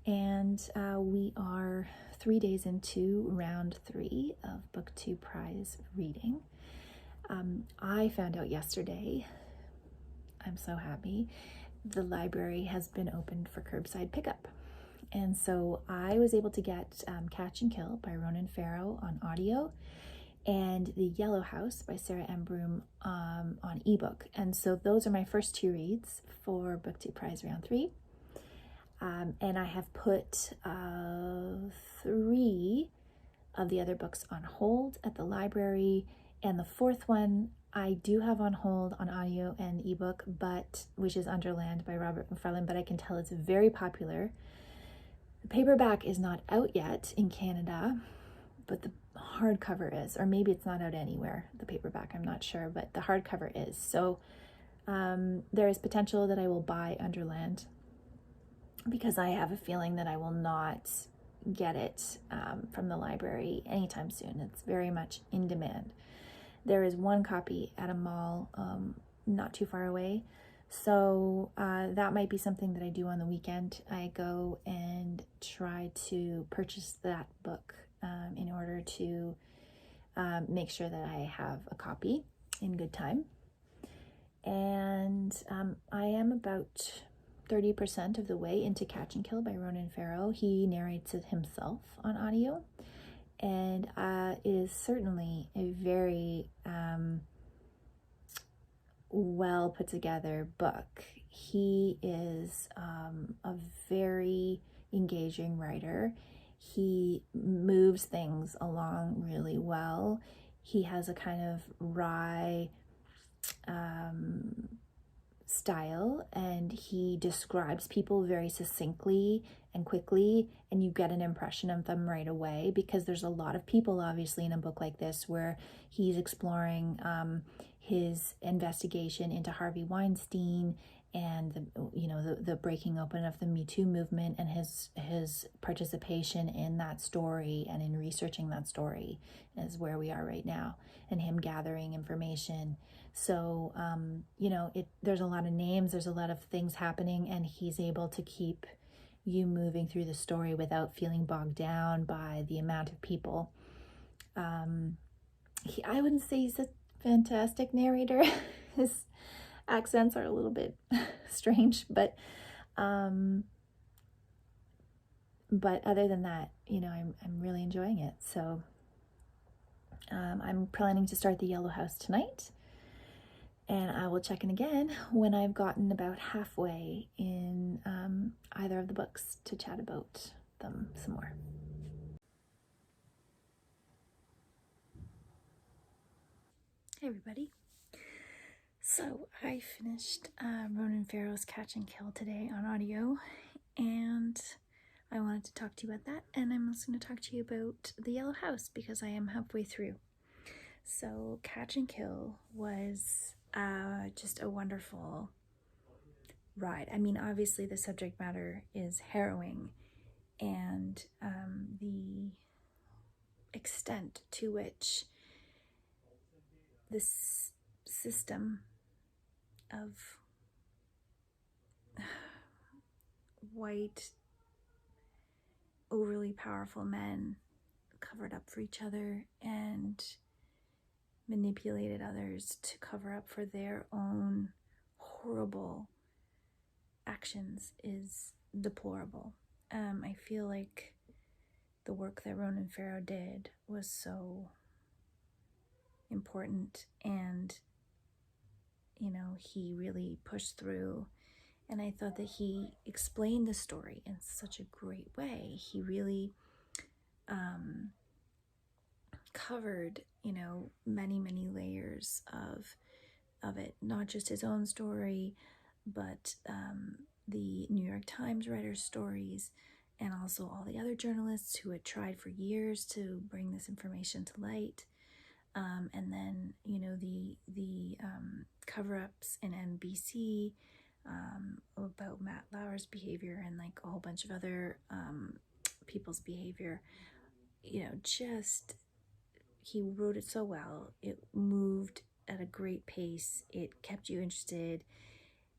and we are 3 days into round 3 of BookTube Prize reading. I found out yesterday, I'm so happy, the library has been opened for curbside pickup. And so I was able to get Catch and Kill by Ronan Farrow on audio and The Yellow House by Sarah M. Broom on ebook. And so those are my first 2 reads for BookTube Prize round 3. And I have put 3 of the other books on hold at the library, and the 4th one I do have on hold on audio and ebook, which is Underland by MacFarlane, but I can tell it's very popular. The paperback is not out yet in Canada, but the hardcover is, or maybe it's not out anywhere, the paperback, I'm not sure, but the hardcover is. So there is potential that I will buy Underland, because I have a feeling that I will not get it from the library anytime soon. It's very much in demand. There is 1 copy at a mall not too far away, so that might be something that I do on the weekend. I go and try to purchase that book in order to make sure that I have a copy in good time. And I am about 30% of the way into Catch and Kill by Ronan Farrow. He narrates it himself on audio, and it is certainly a very well put together book. He is a very engaging writer. He moves things along really well. He has a kind of wry style, and he describes people very succinctly and quickly, and you get an impression of them right away, because there's a lot of people obviously in a book like this where he's exploring his investigation into Harvey Weinstein and the breaking open of the Me Too movement, and his participation in that story and in researching that story is where we are right now, and him gathering information. So there's a lot of names, there's a lot of things happening, and he's able to keep you moving through the story without feeling bogged down by the amount of people. I wouldn't say he's a fantastic narrator. His accents are a little bit strange, but other than that, I'm really enjoying it. So I'm planning to start The Yellow House tonight, and I will check in again when I've gotten about halfway in either of the books to chat about them some more. Hey everybody. So I finished Ronan Farrow's Catch and Kill today on audio, and I wanted to talk to you about that, and I'm also going to talk to you about The Yellow House because I am halfway through. So Catch and Kill was just a wonderful ride. I mean, obviously the subject matter is harrowing, and the extent to which this system of white, overly powerful men covered up for each other and manipulated others to cover up for their own horrible actions is deplorable. I feel like the work that Ronan Farrow did was so important, and he really pushed through, and I thought that he explained the story in such a great way. He really covered many layers of it, not just his own story, but the New York Times writers' stories, and also all the other journalists who had tried for years to bring this information to light. And then, the cover-ups in NBC about Matt Lauer's behavior and like a whole bunch of other people's behavior. He wrote it so well. It moved at a great pace. It kept you interested.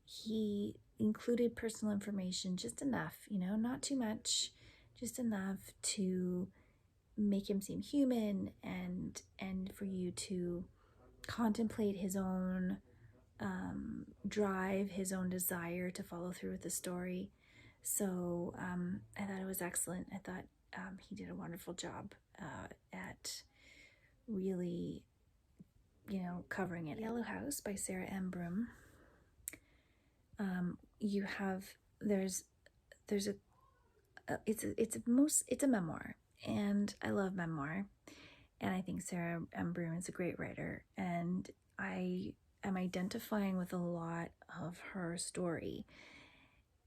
He included personal information, just enough, not too much, just enough to make him seem human, and for you to contemplate his own drive, his own desire to follow through with the story. So I thought it was excellent. I thought he did a wonderful job at really, covering it. Yellow House by Sarah M. Broom. It's a memoir, and I love memoir, and I think Sarah M. Broom is a great writer, and I am identifying with a lot of her story,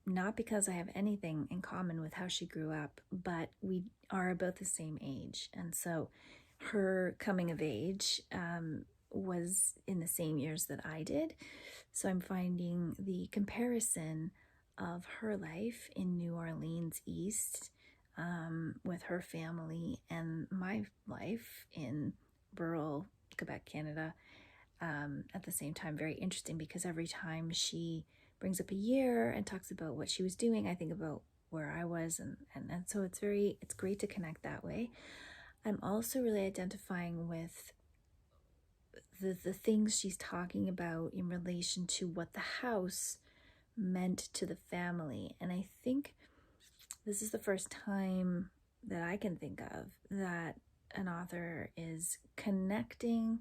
not because I have anything in common with how she grew up, but we are about the same age, and so her coming of age was in the same years that I did, so I'm finding the comparison of her life in New Orleans East with her family and my life in rural Quebec, Canada, at the same time very interesting, because every time she brings up a year and talks about what she was doing, I think about where I was, and so it's great to connect that way. I'm also really identifying with the things she's talking about in relation to what the house meant to the family, and I think this is the first time that I can think of that an author is connecting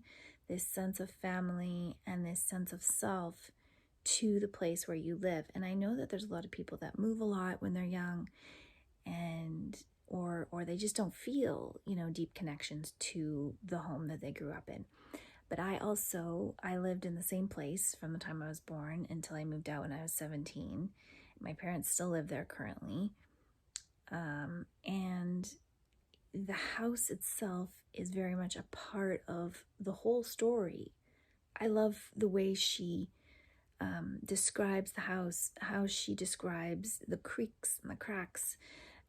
this sense of family and this sense of self to the place where you live. And I know that there's a lot of people that move a lot when they're young, and or they just don't feel, deep connections to the home that they grew up in. But I lived in the same place from the time I was born until I moved out when I was 17. My parents still live there currently. And the house itself is very much a part of the whole story. I love the way she describes the house, how she describes the creaks and the cracks,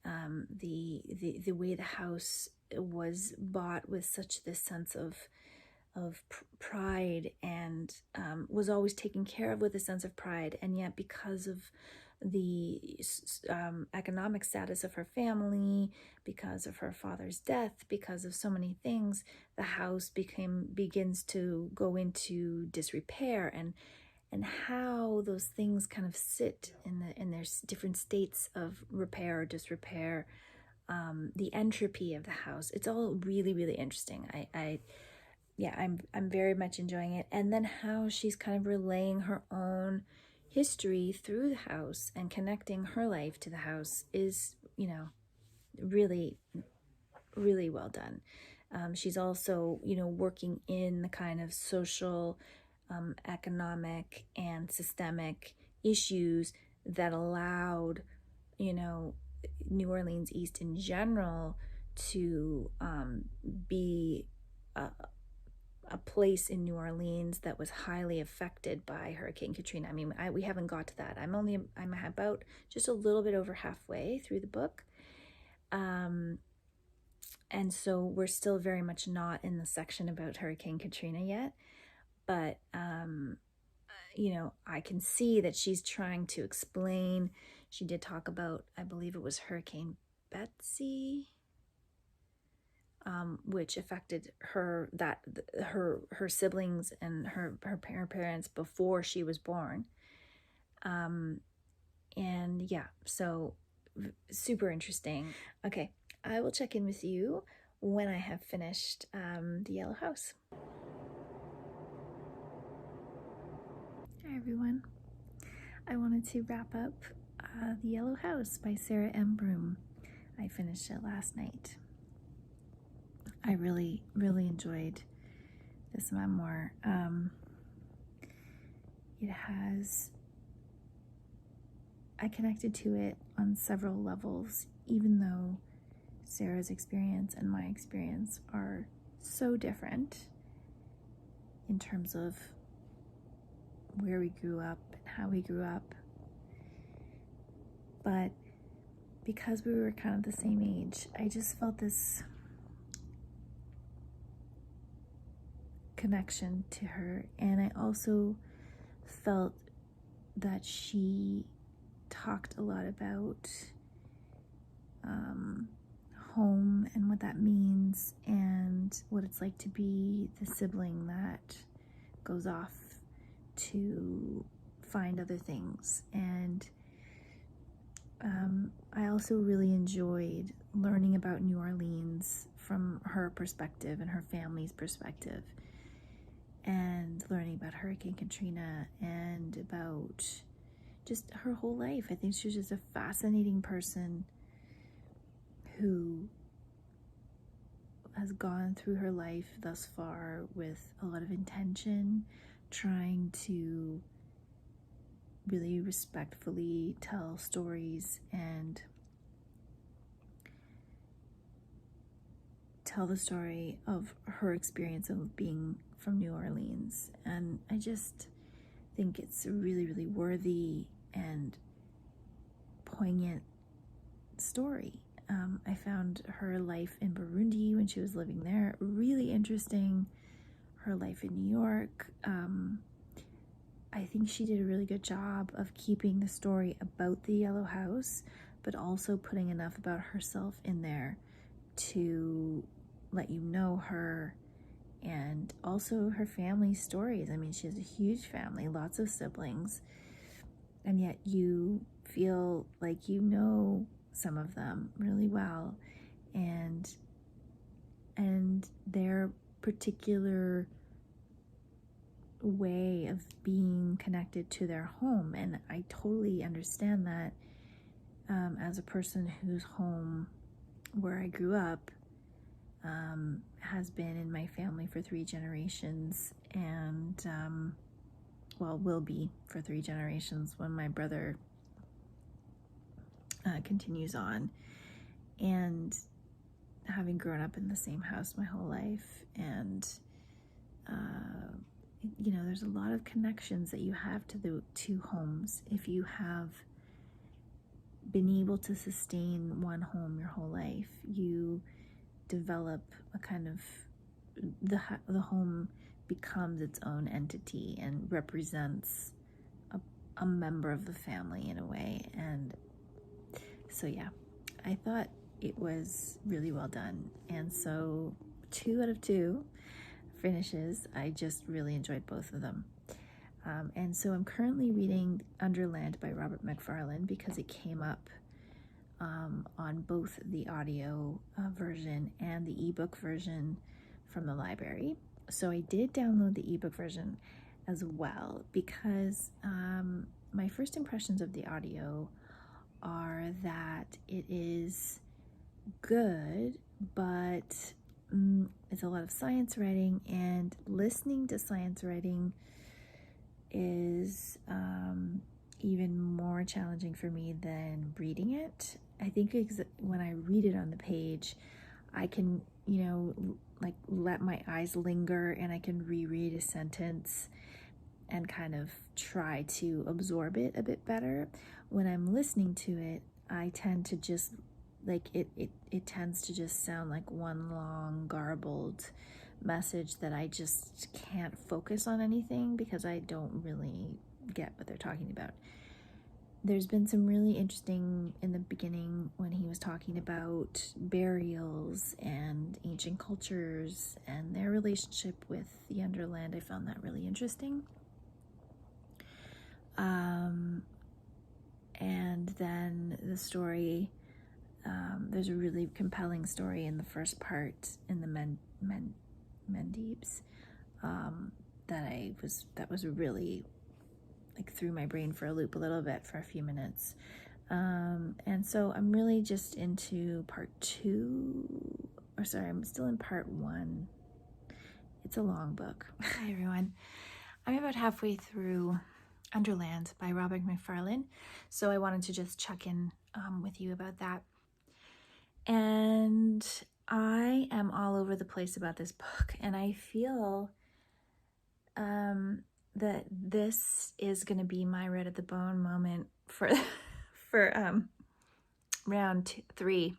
the way the house was bought with such this sense of pride, and was always taken care of with a sense of pride, and yet because of the economic status of her family, because of her father's death, because of so many things, the house begins to go into disrepair, and how those things kind of sit in their different states of repair or disrepair, the entropy of the house. It's all really, really interesting. I'm very much enjoying it. And then how she's kind of relaying her own history through the house and connecting her life to the house is, really, really well done. She's also, working in the kind of social, economic, and systemic issues that allowed, New Orleans East in general to be a place in New Orleans that was highly affected by Hurricane Katrina. I mean, we haven't got to that. I'm about just a little bit over halfway through the book. And so we're still very much not in the section about Hurricane Katrina yet. But, I can see that she's trying to explain. She did talk about, I believe it was Hurricane Betsy, which affected her siblings and her parents before she was born. And yeah, so super interesting. Okay, I will check in with you when I have finished The Yellow House. Hi everyone. I wanted to wrap up The Yellow House by Sarah M. Broom. I finished it last night. I really, really enjoyed this memoir. I connected to it on several levels, even though Sarah's experience and my experience are so different in terms of where we grew up and how we grew up. But because we were kind of the same age, I just felt this connection to her, and I also felt that she talked a lot about home and what that means, and what it's like to be the sibling that goes off to find other things. And I also really enjoyed learning about New Orleans from her perspective and her family's perspective, and learning about Hurricane Katrina and about just her whole life. I think she was just a fascinating person who has gone through her life thus far with a lot of intention, trying to really respectfully tell stories and tell the story of her experience of being from New Orleans. And I just think it's a really, really worthy and poignant story. I found her life in Burundi when she was living there really interesting. Her life in New York. I think she did a really good job of keeping the story about the Yellow House, but also putting enough about herself in there to let you know her, and also her family stories. I mean, she has a huge family, lots of siblings, and yet you feel like you know some of them really well, and their particular way of being connected to their home. And I totally understand that as a person whose home where I grew up has been in my family for 3 generations, and well, will be for 3 generations when my brother continues on. And having grown up in the same house my whole life, and you know, there's a lot of connections that you have to the 2 homes. If you have been able to sustain one home your whole life, you develop a kind of, the home becomes its own entity and represents a member of the family in a way. And so yeah, I thought it was really well done. And so 2 out of 2 finishes. I just really enjoyed both of them. And so I'm currently reading Underland by Robert MacFarlane because it came up on both the audio version and the ebook version from the library. So I did download the ebook version as well, because my first impressions of the audio are that it is good, but it's a lot of science writing, and listening to science writing is even more challenging for me than reading it. I think when I read it on the page, I can, you know, like let my eyes linger, and I can reread a sentence and kind of try to absorb it a bit better. When I'm listening to it, I tend to just like it tends to just sound like one long garbled message that I just can't focus on anything because I don't really get what they're talking about. There's been some really interesting in the beginning when he was talking about burials and ancient cultures and their relationship with the Underland. I found that really interesting. And then the story, there's a really compelling story in the first part in the Mendeebs that was really like threw my brain for a loop a little bit for a few minutes. And so I'm really just into part 2, or sorry, I'm still in part 1. It's a long book. Hi everyone. I'm about halfway through Underland by Robert MacFarlane, so I wanted to just check in with you about that. And I am all over the place about this book, and I feel that this is going to be my red at the bone moment for round 3.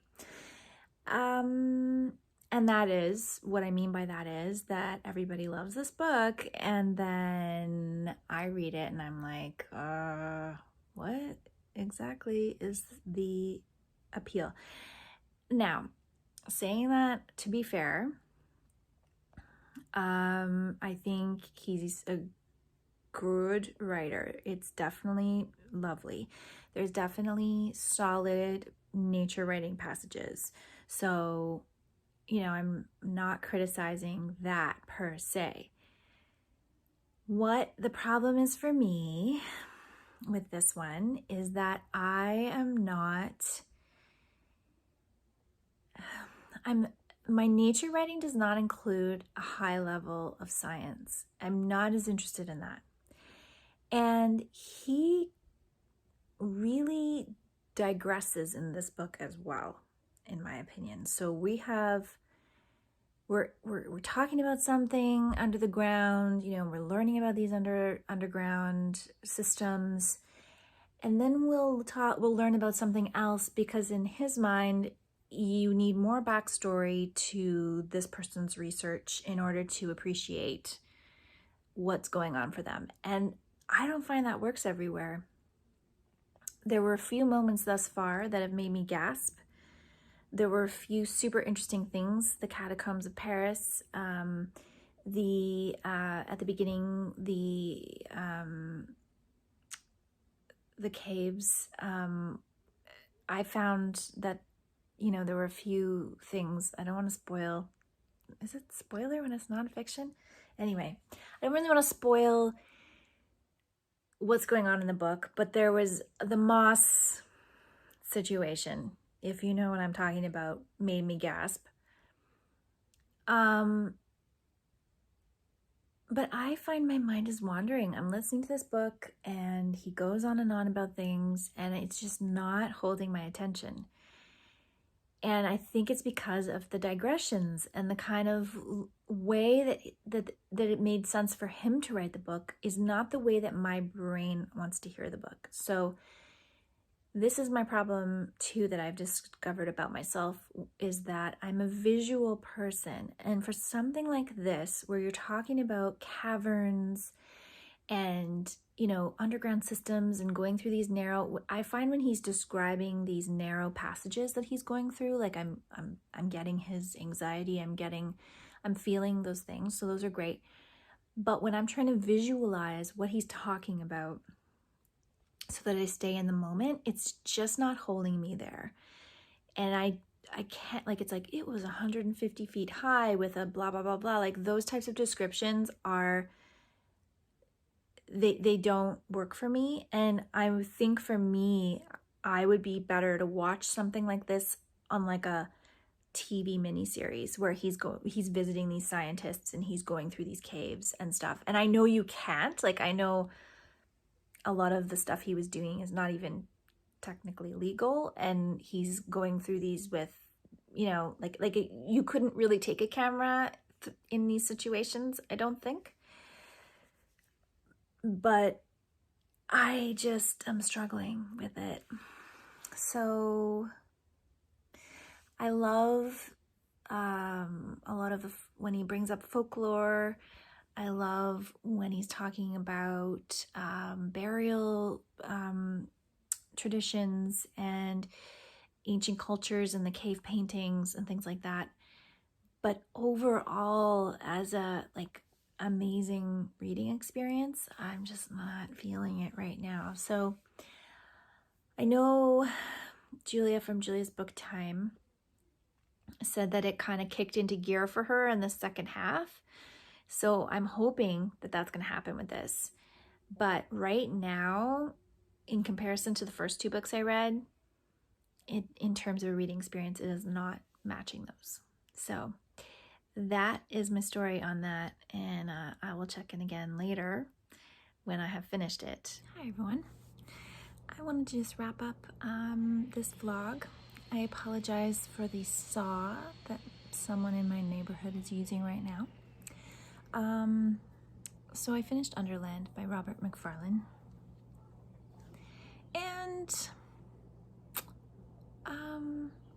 And that is, what I mean by that is that everybody loves this book, and then I read it and I'm like, what exactly is the appeal? Now, saying that, to be fair, I think he's a good writer. It's definitely lovely. There's definitely solid nature writing passages. So, I'm not criticizing that per se. What the problem is for me with this one is that my nature writing does not include a high level of science. I'm not as interested in that. And he really digresses in this book as well, in my opinion. So we're talking about something under the ground, we're learning about these underground systems, and then we'll learn about something else, because in his mind, you need more backstory to this person's research in order to appreciate what's going on for them. And I don't find that works everywhere. There were a few moments thus far that have made me gasp. There were a few super interesting things. The catacombs of Paris, at the beginning, the caves. I found that, there were a few things. I don't want to spoil. Is it spoiler when it's nonfiction? Anyway, I don't really want to spoil what's going on in the book, but there was the moss situation, if you know what I'm talking about, made me gasp. But I find my mind is wandering. I'm listening to this book and he goes on and on about things, and it's just not holding my attention. And I think it's because of the digressions and the kind of way that it made sense for him to write the book is not the way that my brain wants to hear the book. So this is my problem too, that I've discovered about myself, is that I'm a visual person. And for something like this, where you're talking about caverns and, underground systems and going through these I find when he's describing these narrow passages that he's going through, like I'm getting his anxiety, I'm feeling those things. So those are great. But when I'm trying to visualize what he's talking about so that I stay in the moment, it's just not holding me there. And I can't, it's like, it was 150 feet high with a blah, blah, blah, blah. Like those types of descriptions they don't work for me. And I think for me, I would be better to watch something like this on like a TV miniseries where he's visiting these scientists and he's going through these caves and stuff. And I know you can't, I know a lot of the stuff he was doing is not even technically legal, and he's going through these with, you couldn't really take a camera in these situations, I don't think. But I just am struggling with it. So I love a lot of when he brings up folklore. I love when he's talking about burial traditions and ancient cultures and the cave paintings and things like that. But overall, as a amazing reading experience, I'm just not feeling it right now. So I know Julia from Julia's Book Time said that it kind of kicked into gear for her in the second half. So I'm hoping that that's going to happen with this. But right now, in comparison to the first two books I read, in terms of a reading experience, it is not matching those. So that is my story on that, and I will check in again later when I have finished it. Hi everyone. I wanted to just wrap up this vlog. I apologize for the saw that someone in my neighborhood is using right now. So I finished Underland by Robert MacFarlane, and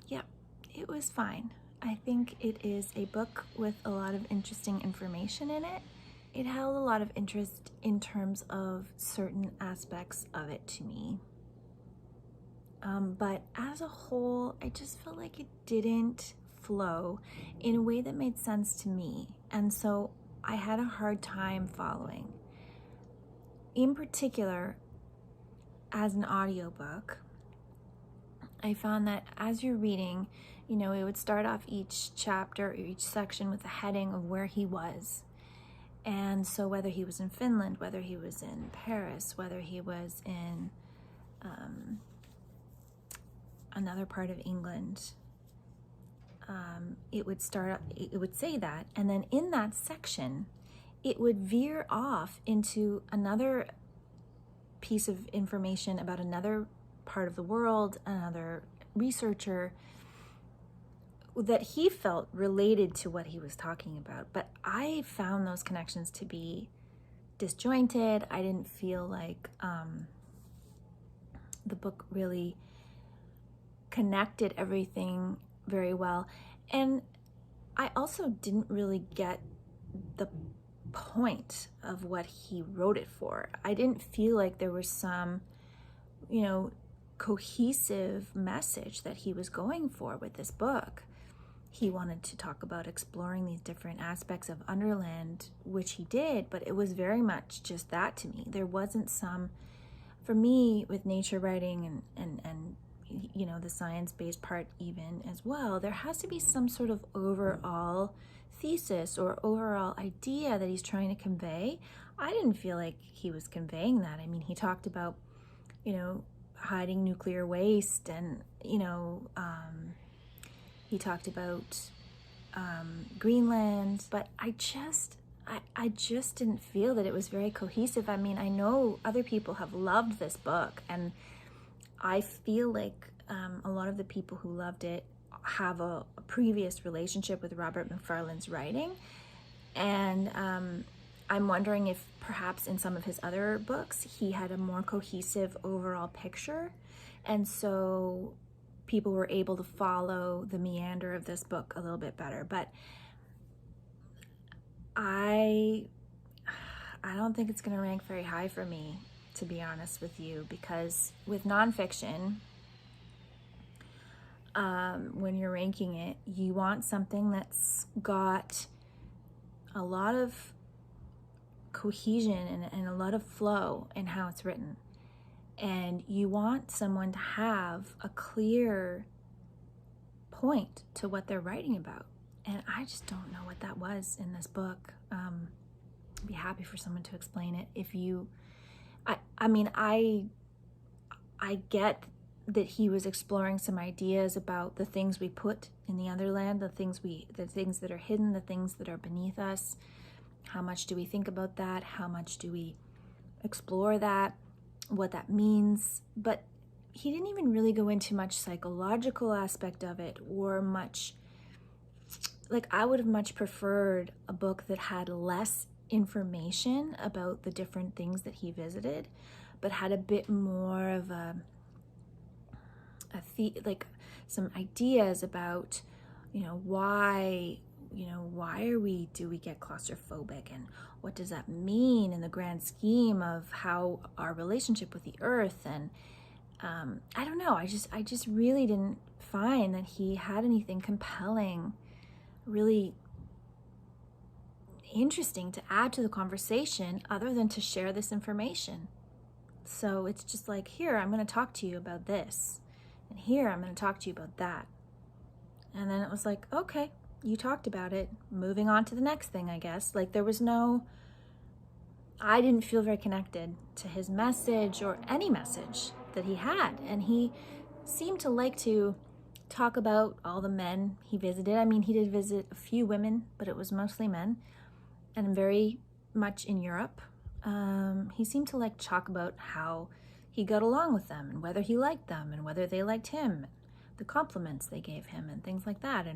yeah, it was fine. I think it is a book with a lot of interesting information in it. It held a lot of interest in terms of certain aspects of it to me. But as a whole, I just felt like it didn't flow in a way that made sense to me. And so I had a hard time following. In particular, as an audiobook, I found that as you're reading, it would start off each chapter or each section with a heading of where he was. And so whether he was in Finland, whether he was in Paris, whether he was in another part of England, it would say that, and then in that section it would veer off into another piece of information about another part of the world, another researcher that he felt related to what he was talking about. But I found those connections to be disjointed. I didn't feel like the book really connected everything very well. And I also didn't really get the point of what he wrote it for. I didn't feel like there was some, cohesive message that he was going for with this book. He wanted to talk about exploring these different aspects of Underland, which he did, but it was very much just that to me. There wasn't some, for me, with nature writing and the science-based part even as well, there has to be some sort of overall thesis or overall idea that he's trying to convey. I didn't feel like he was conveying that. I mean, he talked about, hiding nuclear waste, and, he talked about Greenland, but I just didn't feel that it was very cohesive. I mean, I know other people have loved this book, and I feel like a lot of the people who loved it have a previous relationship with Robert MacFarlane's writing, and I'm wondering if perhaps in some of his other books he had a more cohesive overall picture, and so people were able to follow the meander of this book a little bit better. But I don't think it's going to rank very high for me, to be honest with you, because with nonfiction, when you're ranking it, you want something that's got a lot of cohesion and a lot of flow in how it's written. And you want someone to have a clear point to what they're writing about. And I just don't know what that was in this book. I'd be happy for someone to explain it. If you, I get that he was exploring some ideas about the things we put in the Underland, the things that are hidden, the things that are beneath us. How much do we think about that? How much do we explore that? What that means? But he didn't even really go into much psychological aspect of it, or much, like, I would have much preferred a book that had less information about the different things that he visited, but had a bit more of some ideas about, why do we get claustrophobic, and what does that mean in the grand scheme of how our relationship with the earth? And I don't know, I just really didn't find that he had anything compelling, really interesting to add to the conversation other than to share this information. So it's just like, here, I'm going to talk to you about this, and here, I'm going to talk to you about that. And then it was like, okay, you talked about it, moving on to the next thing, I guess. Like, there was I didn't feel very connected to his message or any message that he had. And he seemed to like to talk about all the men he visited. I mean, he did visit a few women, but it was mostly men, and very much in Europe. He seemed to like talk about how he got along with them, and whether he liked them, and whether they liked him, the compliments they gave him, and things like that.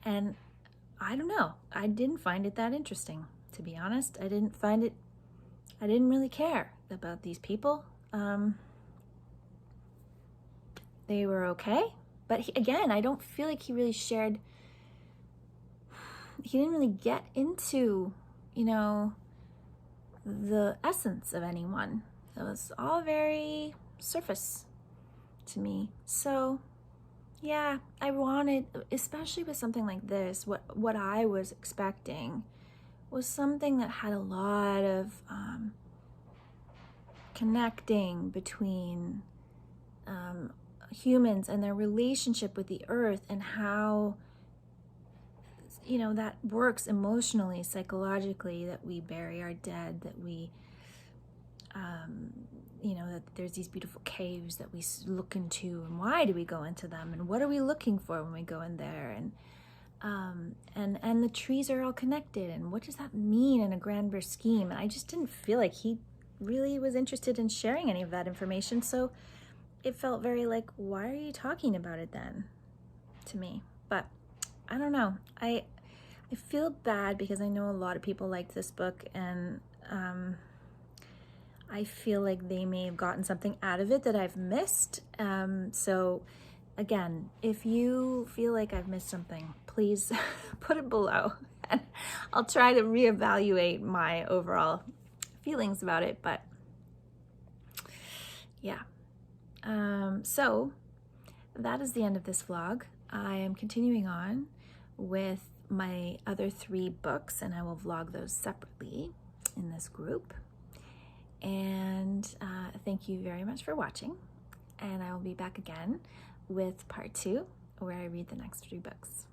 And I don't know, I didn't find it that interesting, to be honest. I didn't really care about these people. They were okay. But again, I don't feel like he really shared, he didn't really get into, you know, the essence of anyone. It was all very surface to me. So yeah, I wanted, especially with something like this, what I was expecting was something that had a lot of connecting between humans and their relationship with the earth, and how, you know, that works emotionally, psychologically, that we bury our dead, that we you know, that there's these beautiful caves that we look into, and why do we go into them, and what are we looking for when we go in there, and the trees are all connected, and what does that mean in a grander scheme? And I just didn't feel like he really was interested in sharing any of that information, so it felt very like, why are you talking about it then, to me? But I don't know, I feel bad because I know a lot of people liked this book, and I feel like they may have gotten something out of it that I've missed. So again, if you feel like I've missed something, please put it below, and I'll try to reevaluate my overall feelings about it. But yeah, so that is the end of this vlog. I am continuing on with my other 3 books, and I will vlog those separately in this group. And thank you very much for watching, and I will be back again with part 2, where I read the next 3 books.